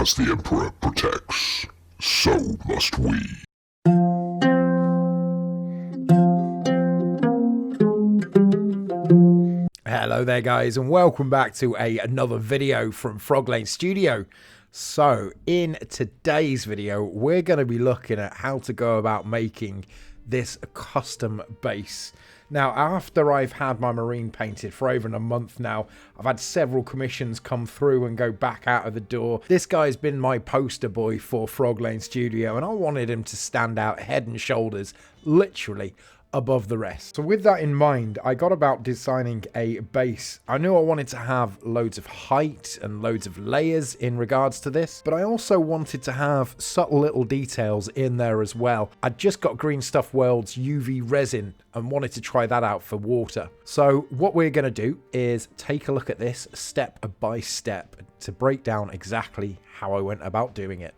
As the Emperor protects, so must we. Hello there guys, and welcome back to another video from froglanestudio. So in today's video we're going to be looking at how to go about making this custom base. Now, after I've had my marine painted for over a month now, I've had several commissions come through and go back out of the door. This guy's been my poster boy for froglanestudio, and I wanted him to stand out head and shoulders, literally, above the rest. So with that in mind, I got about designing a base. I knew I wanted to have loads of height and loads of layers in regards to this, but I also wanted to have subtle little details in there as well. I just got Green Stuff World's UV resin and wanted to try that out for water. So what we're going to do is take a look at this step by step to break down exactly how I went about doing it.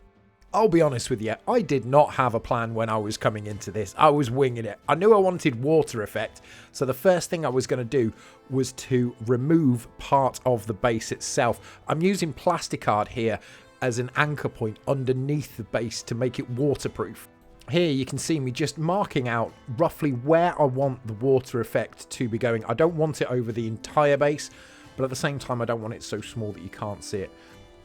I'll be honest with you, I did not have a plan when I was coming into this. I was winging it. I knew I wanted water effect, so the first thing I was going to do was to remove part of the base itself. I'm using plasticard here as an anchor point underneath the base to make it waterproof. Here you can see me just marking out roughly where I want the water effect to be going. I don't want it over the entire base, but at the same time I don't want it so small that you can't see it.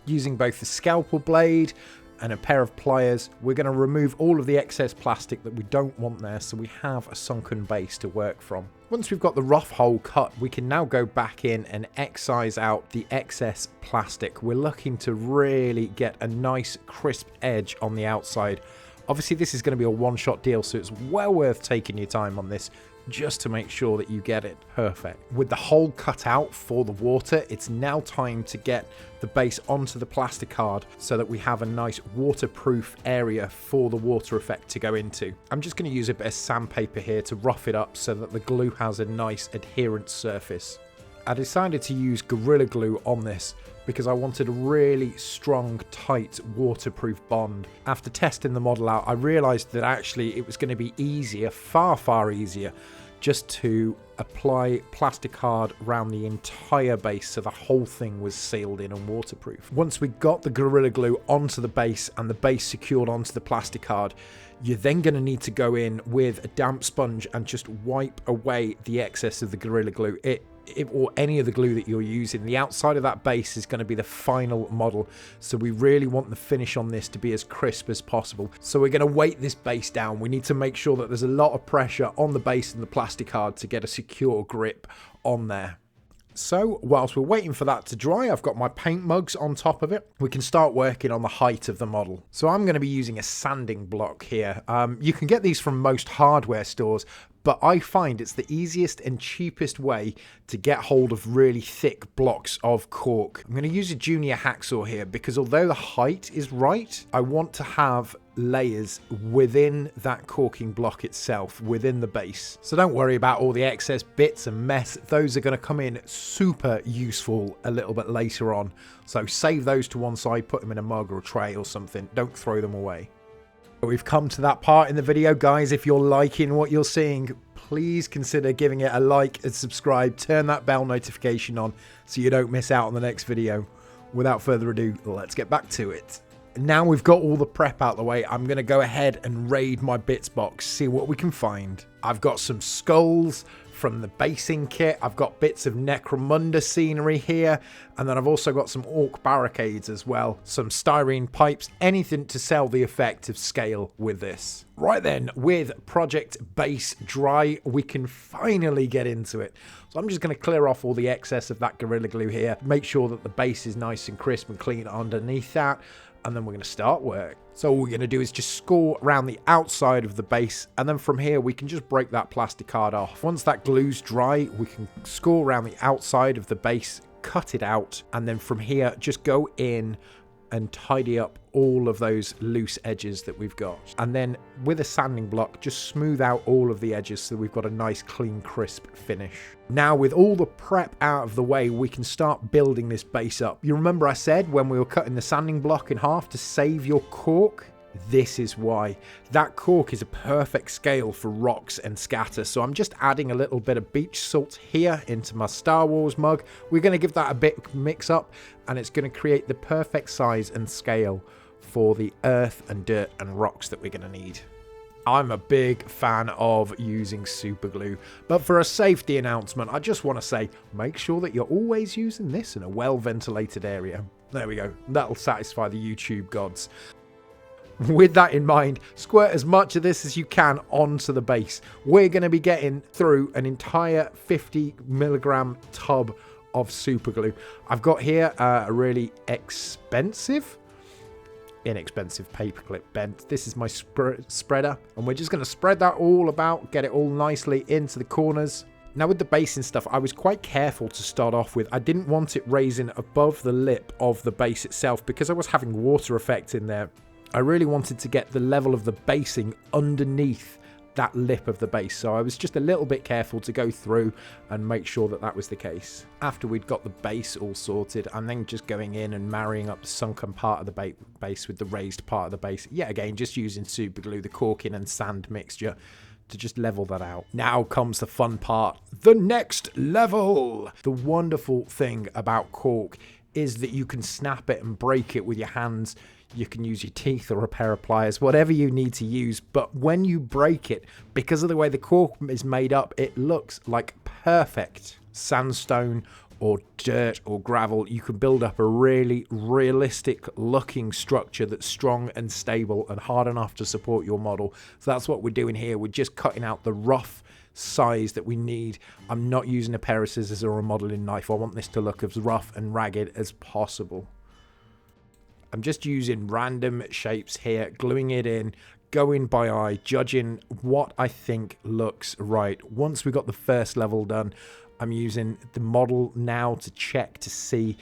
Using both the scalpel blade and a pair of pliers, we're going to remove all of the excess plastic that we don't want there, so we have a sunken base to work from. Once we've got the rough hole cut, we can now go back in and excise out the excess plastic. We're looking to really get a nice crisp edge on the outside. Obviously this is going to be a one-shot deal, so it's well worth taking your time on this just to make sure that you get it perfect. With the hole cut out for the water, it's now time to get the base onto the plasticard so that we have a nice waterproof area for the water effect to go into. I'm just going to use a bit of sandpaper here to rough it up so that the glue has a nice adherent surface. I decided to use Gorilla Glue on this because I wanted a really strong, tight, waterproof bond. After testing the model out, I realized that actually it was going to be easier, far easier, just to apply plasticard around the entire base so the whole thing was sealed in and waterproof. Once we got the Gorilla Glue onto the base and the base secured onto the plasticard, you're then going to need to go in with a damp sponge and just wipe away the excess of the Gorilla Glue. Or any of the glue that you're using. The outside of that base is going to be the final model, so we really want the finish on this to be as crisp as possible. So we're going to weight this base down. We need to make sure that there's a lot of pressure on the base and the plasticard to get a secure grip on there. So whilst we're waiting for that to dry, I've got my paint mugs on top of it. We can start working on the height of the model. So I'm going to be using a sanding block here. You can get these from most hardware stores, but I find it's the easiest and cheapest way to get hold of really thick blocks of cork. I'm going to use a junior hacksaw here because although the height is right, I want to have layers within that corking block itself, within the base. So don't worry about all the excess bits and mess. Those are going to come in super useful a little bit later on. So save those to one side, put them in a mug or a tray or something. Don't throw them away. We've come to that part in the video, guys. If you're liking what you're seeing, please consider giving it a like and subscribe. Turn that bell notification on so you don't miss out on the next video. Without further ado, let's get back to it. Now we've got all the prep out the way, I'm going to go ahead and raid my bits box, see what we can find. I've got some skulls from the basing kit. I've got bits of Necromunda scenery here, and then I've also got some orc barricades as well, some styrene pipes, anything to sell the effect of scale with this. Right then, with Project Base dry, we can finally get into it. So I'm just going to clear off all the excess of that Gorilla Glue here, make sure that the base is nice and crisp and clean underneath that, and then we're going to start work. So all we're going to do is just score around the outside of the base, and then from here we can just break that plasticard off. Once that glue's dry, we can score around the outside of the base, cut it out, and then from here just go in and tidy up all of those loose edges that we've got. And then with a sanding block, just smooth out all of the edges so we've got a nice, clean, crisp finish. Now, with all the prep out of the way, we can start building this base up. You remember I said when we were cutting the sanding block in half to save your cork? This is why. That cork is a perfect scale for rocks and scatter. So I'm just adding a little bit of beach salt here into my Star Wars mug. We're going to give that a bit mix up, and it's going to create the perfect size and scale for the earth and dirt and rocks that we're going to need. I'm a big fan of using super glue, but for a safety announcement, I just want to say, make sure that you're always using this in a well-ventilated area. There we go. That'll satisfy the YouTube gods. With that in mind, squirt as much of this as you can onto the base. We're going to be getting through an entire 50 milligram tub of super glue. I've got here a really inexpensive paperclip bent. This is my spreader, and we're just going to spread that all about, get it all nicely into the corners. Now with the base and stuff, I was quite careful to start off with. I didn't want it raising above the lip of the base itself because I was having water effect in there. I really wanted to get the level of the basing underneath that lip of the base, so I was just a little bit careful to go through and make sure that that was the case. After we'd got the base all sorted, I'm then just going in and marrying up the sunken part of the base with the raised part of the base. Yet again, just using super glue, the corking and sand mixture to just level that out. Now comes the fun part, the next level. The wonderful thing about cork is that you can snap it and break it with your hands. You can use your teeth or a pair of pliers, whatever you need to use. But when you break it, because of the way the cork is made up, it looks like perfect sandstone or dirt or gravel. You can build up a really realistic looking structure that's strong and stable and hard enough to support your model. So that's what we're doing here. We're just cutting out the rough size that we need. I'm not using a pair of scissors or a modeling knife. I want this to look as rough and ragged as possible. I'm just using random shapes here, gluing it in, going by eye, judging what I think looks right. Once we got the first level done, I'm using the model now to check to see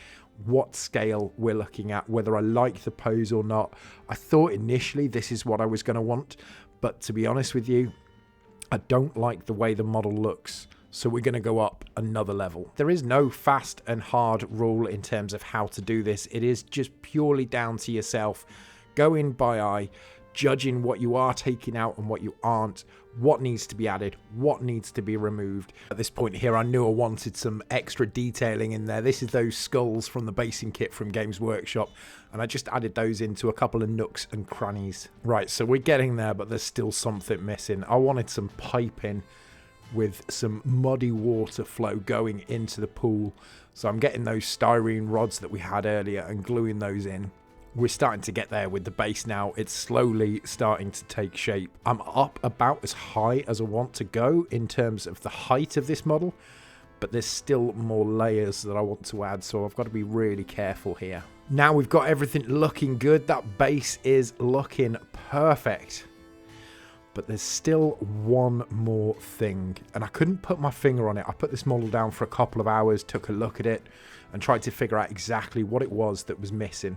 what scale we're looking at, whether I like the pose or not. I thought initially this is what I was going to want, but to be honest with you, I don't like the way the model looks. So we're going to go up another level. There is no fast and hard rule in terms of how to do this. It is just purely down to yourself, going by eye, judging what you are taking out and what you aren't, what needs to be added, what needs to be removed. At this point here, I knew I wanted some extra detailing in there. This is those skulls from the basing kit from Games Workshop, and I just added those into a couple of nooks and crannies. Right, so we're getting there, but there's still something missing. I wanted some piping with some muddy water flow going into the pool. So I'm getting those styrene rods that we had earlier and gluing those in. We're starting to get there with the base now. It's slowly starting to take shape. I'm up about as high as I want to go in terms of the height of this model, but there's still more layers that I want to add, so I've got to be really careful here. Now we've got everything looking good. That base is looking perfect. But there's still one more thing, and I couldn't put my finger on it. I put this model down for a couple of hours, took a look at it, and tried to figure out exactly what it was that was missing.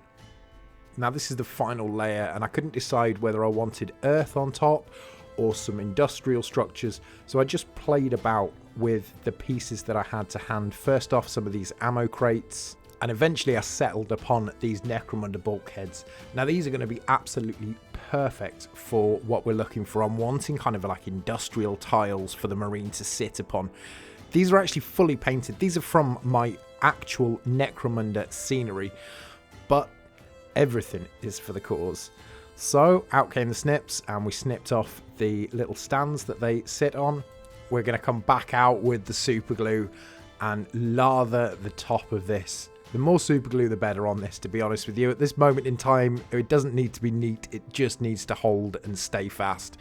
Now this is the final layer, and I couldn't decide whether I wanted earth on top or some industrial structures, so I just played about with the pieces that I had to hand. First off, some of these ammo crates, and eventually I settled upon these Necromunda bulkheads. Now these are going to be absolutely perfect for what we're looking for. I'm wanting kind of like industrial tiles for the marine to sit upon. These are actually fully painted. These are from my actual Necromunda scenery, but everything is for the cause. So out came the snips, and we snipped off the little stands that they sit on. We're going to come back out with the super glue and lather the top of this. The more super glue, the better on this, to be honest with you. At this moment in time, it doesn't need to be neat. It just needs to hold and stay fast.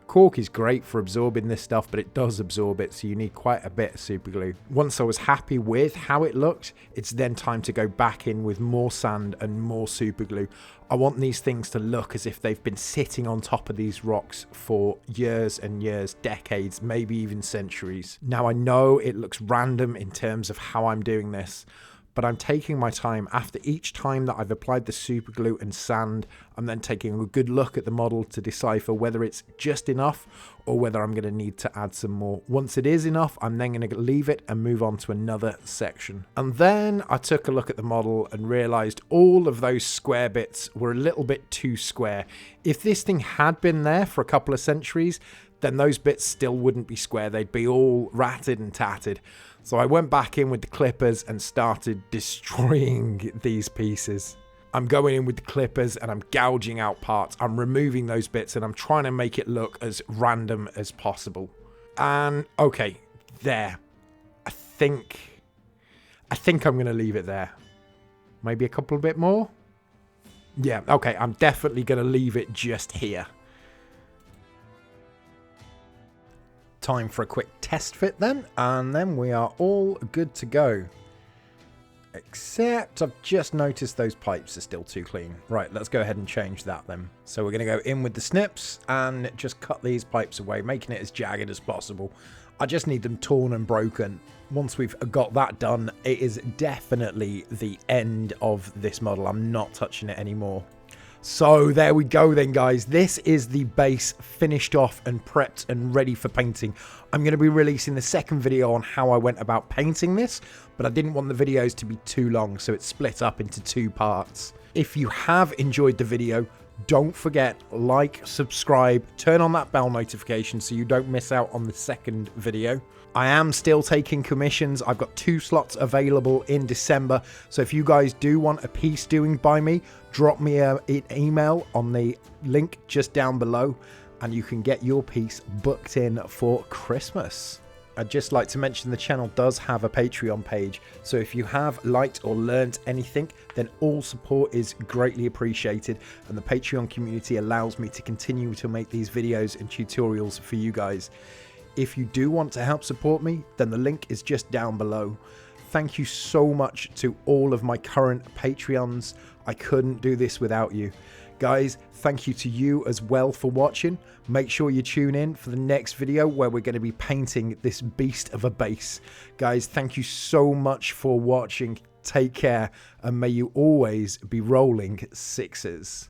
Cork is great for absorbing this stuff, but it does absorb it, so you need quite a bit of super glue. Once I was happy with how it looked, it's then time to go back in with more sand and more super glue. I want these things to look as if they've been sitting on top of these rocks for years and years, decades, maybe even centuries. Now I know it looks random in terms of how I'm doing this, but I'm taking my time. After each time that I've applied the super glue and sand, I'm then taking a good look at the model to decipher whether it's just enough or whether I'm going to need to add some more. Once it is enough, I'm then going to leave it and move on to another section. And then I took a look at the model and realized all of those square bits were a little bit too square. If this thing had been there for a couple of centuries, then those bits still wouldn't be square. They'd be all ratted and tatted. So I went back in with the clippers and started destroying these pieces. I'm going in with the clippers and I'm gouging out parts. I'm removing those bits and I'm trying to make it look as random as possible. And okay, there. I think I'm going to leave it there. Maybe a couple bit more? Yeah, okay, I'm definitely going to leave it just here. Time for a quick test fit then, and then we are all good to go. Except I've just noticed those pipes are still too clean. Right, let's go ahead and change that then. So we're going to go in with the snips and just cut these pipes away, making it as jagged as possible. I just need them torn and broken. Once we've got that done, it is definitely the end of this model. I'm not touching it anymore. So there we go then, guys. This is the base finished off and prepped and ready for painting. I'm going to be releasing the second video on how I went about painting this, but I didn't want the videos to be too long, so it's split up into 2 parts. If you have enjoyed the video, don't forget, like, subscribe, turn on that bell notification so you don't miss out on the second video. I am still taking commissions. I've got 2 slots available in December. So if you guys do want a piece doing by me, drop me an email on the link just down below and you can get your piece booked in for Christmas. I'd just like to mention the channel does have a Patreon page. So if you have liked or learnt anything, then all support is greatly appreciated. And the Patreon community allows me to continue to make these videos and tutorials for you guys. If you do want to help support me, then the link is just down below. Thank you so much to all of my current Patreons. I couldn't do this without you. Guys, thank you to you as well for watching. Make sure you tune in for the next video where we're going to be painting this beast of a base. Guys, thank you so much for watching. Take care, and may you always be rolling 6s.